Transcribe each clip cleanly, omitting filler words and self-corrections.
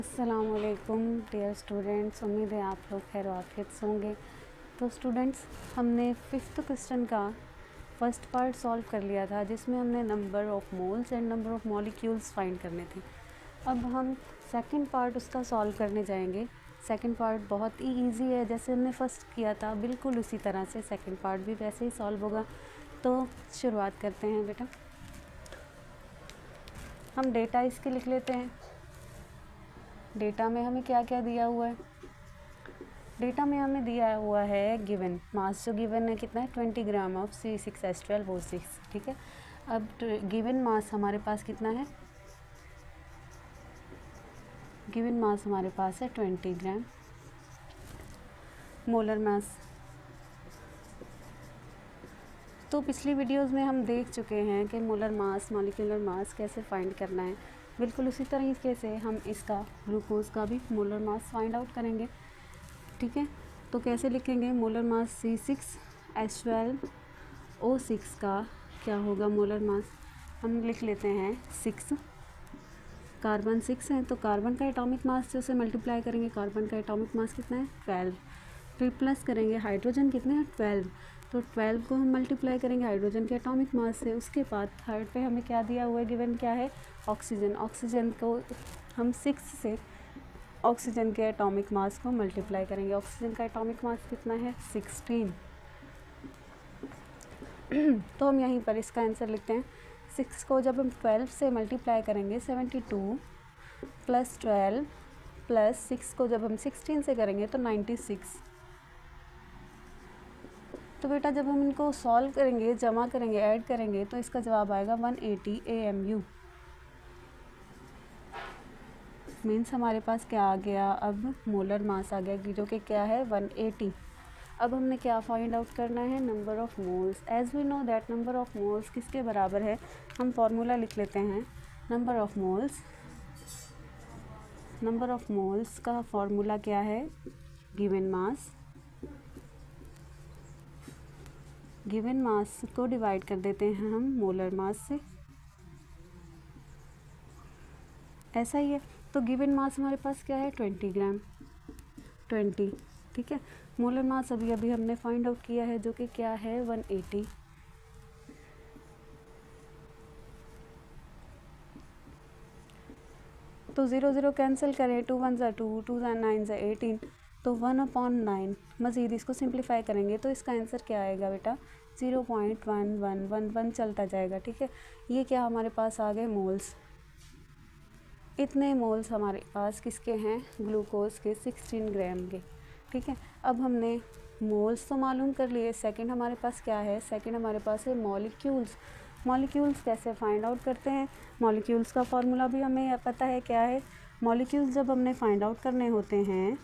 अस्सलामुअलैकुम dear students, उम्मीद है आप लोग खैर आफियत से होंगे। तो स्टूडेंट्स, हमने 5th क्वेश्चन का फर्स्ट पार्ट सॉल्व कर लिया था, जिसमें हमने number of moles and number of molecules find करने थे। अब हम सेकंड पार्ट उसका सॉल्व करने जाएंगे। सेकंड पार्ट बहुत ही इजी है, जैसे हमने फर्स्ट किया था बिल्कुल उसी तरह से सेकंड पार्ट भी वैसे ही सॉल्व होगा। तो शुरुआत करते हैं बेटा। हम डेटा इसके लिख लेते हैं। डेटा में हमें क्या क्या दिया हुआ है? डेटा में हमें दिया हुआ है गिवन मास, जो गिवन है कितना है 20 ग्राम ऑफ C6H12O6। ठीक है, अब गिवन मास हमारे पास कितना है? गिवन मास हमारे पास है 20 ग्राम। मोलर मास तो पिछली वीडियोस में हम देख चुके हैं कि मोलर मास, मॉलिक्यूलर मास कैसे फाइंड करना है। बिल्कुल उसी तरीके से हम इसका ग्लूकोज का भी मोलर मास फाइंड आउट करेंगे। ठीक है, तो कैसे लिखेंगे? मोलर मास C6H12O6 का क्या होगा मोलर मास? हम लिख लेते हैं 6। कार्बन 6 है तो कार्बन का एटॉमिक मास से उसे मल्टीप्लाई करेंगे। कार्बन का एटॉमिक मास कितना है? 12। फिर प्लस करेंगे हाइड्रोजन कितने हैं? 12। तो 12 को हम मल्टीप्लाई करेंगे हाइड्रोजन के एटॉमिक मास से। उसके बाद थर्ड पे हमें क्या दिया हुआ है? गिवन क्या है? ऑक्सीजन। ऑक्सीजन को हम 6 से ऑक्सीजन के एटॉमिक मास को मल्टीप्लाई करेंगे। ऑक्सीजन का एटॉमिक मास कितना है? 16। तो हम यहीं पर इसका आंसर लिखते हैं। 6 को जब हम 12 से मल्टीप्लाई करेंगे 72 प्लस 12 प्लस 6 को जब हम 16 से करेंगे तो 96। तो बेटा जब हम इनको सॉल्व करेंगे, जमा करेंगे, ऐड करेंगे तो इसका जवाब आएगा 180 AMU। मीन्स हमारे पास क्या आ गया? अब मोलर मास आ गया, जो कि क्या है? 180। अब हमने क्या फाइंड आउट करना है? Number of moles. As we know that number of moles किसके बराबर है? हम फॉर्मूला लिख लेते हैं। Number of moles, number of moles का फॉर्मूला क्या है? Given mass. गिवन मास को डिवाइड कर देते हैं हम मोलर मास से। ऐसा ही है। तो गिवन मास हमारे पास क्या है? 20 ग्राम। 20। ठीक है, मोलर मास अभी अभी हमने फाइंड आउट किया है, जो कि क्या है? 180। तो 0 0 कैंसिल करें, 2 1 ज़ा 2, 2 9 ज़ा 18, तो 1/9। मज़ीद इसको सिंप्लीफाई करेंगे तो इसका आंसर क्या आएगा बेटा? 0.1111 चलता जाएगा। ठीक है, ये क्या हमारे पास आ गए? मोल्स। इतने मोल्स हमारे पास किसके हैं? ग्लूकोज के 16 ग्राम के। ठीक है, अब हमने मोल्स तो मालूम कर लिए। सेकंड हमारे पास क्या है? सेकंड हमारे पास है मॉलिक्यूल्स। मॉलिक्यूल्स कैसे फाइंड आउट करते हैं? मॉलिक्यूल्स का फॉर्मूला भी हमें पता है क्या है। मॉलिक्यूल्स जब हमने फाइंड आउट करने होते हैं,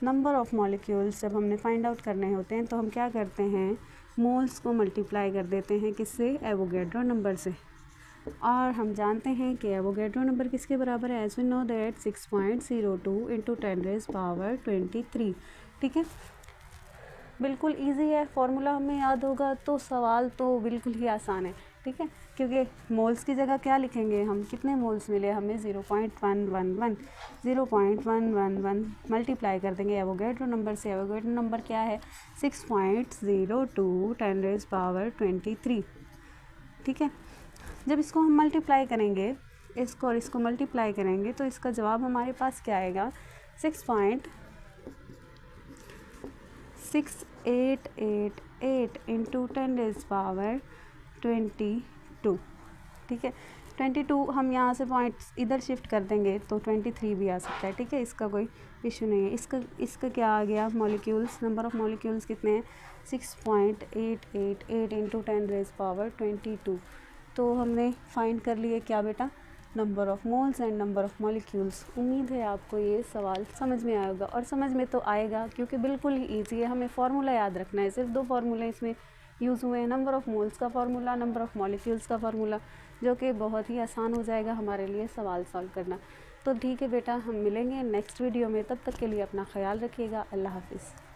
नंबर ऑफ़ मॉलिक्यूल्स जब हमने फाइंड आउट करने होते हैं, तो हम क्या करते हैं? मोल्स को मल्टीप्लाई कर देते हैं किससे? एवोगैड्रो नंबर से। और हम जानते हैं कि एवोगैड्रो नंबर किसके बराबर है? As we know that 6.02 into 10⁻23। ठीक है, बिल्कुल इजी है। फॉर्मूला हमें याद होगा तो सवाल तो बिल्कुल ही आसान है। ठीक है, क्योंकि मोल्स की जगह क्या लिखेंगे हम? कितने मोल्स मिले हमें? 0.111। 0.111 मल्टीप्लाई कर देंगे एवोगैड्रो नंबर से। एवोगैड्रो नंबर क्या है? 6.02 10⁻23। ठीक है, जब इसको हम मल्टीप्लाई करेंगे, इसको और इसको मल्टीप्लाई करेंगे, तो इसका जवाब हमारे पास क्या आएगा? 6.6888 इंटू 10⁻22। ठीक है, 22 हम यहाँ से पॉइंट्स इधर शिफ्ट कर देंगे तो 23 भी आ सकता है। ठीक है, इसका कोई इशू नहीं है। इसका क्या आ गया? मॉलिक्यूल्स, नंबर ऑफ़ मॉलिक्यूल्स कितने हैं? 6.888 इंटू 10⁻22। तो हमने फाइंड कर लिए क्या बेटा? Number of moles and number of molecules. उम्मीद है आपको ये सवाल समझ में आएगा, और समझ में तो आएगा क्योंकि बिल्कुल ही ईजी है। हमें फार्मूला याद रखना है। सिर्फ 2 फार्मूले इसमें यूज़ हुए हैं, नंबर ऑफ़ मोल्स का फार्मूला, नंबर ऑफ़ मॉलिक्यूल्स का फार्मूला, जो कि बहुत ही आसान हो जाएगा हमारे लिए सवाल सॉल्व करना। तो ठीक है बेटा, हम मिलेंगे नेक्स्ट वीडियो में। तब तक के लिए अपना ख्याल रखिएगा। अल्लाह हाफिज़।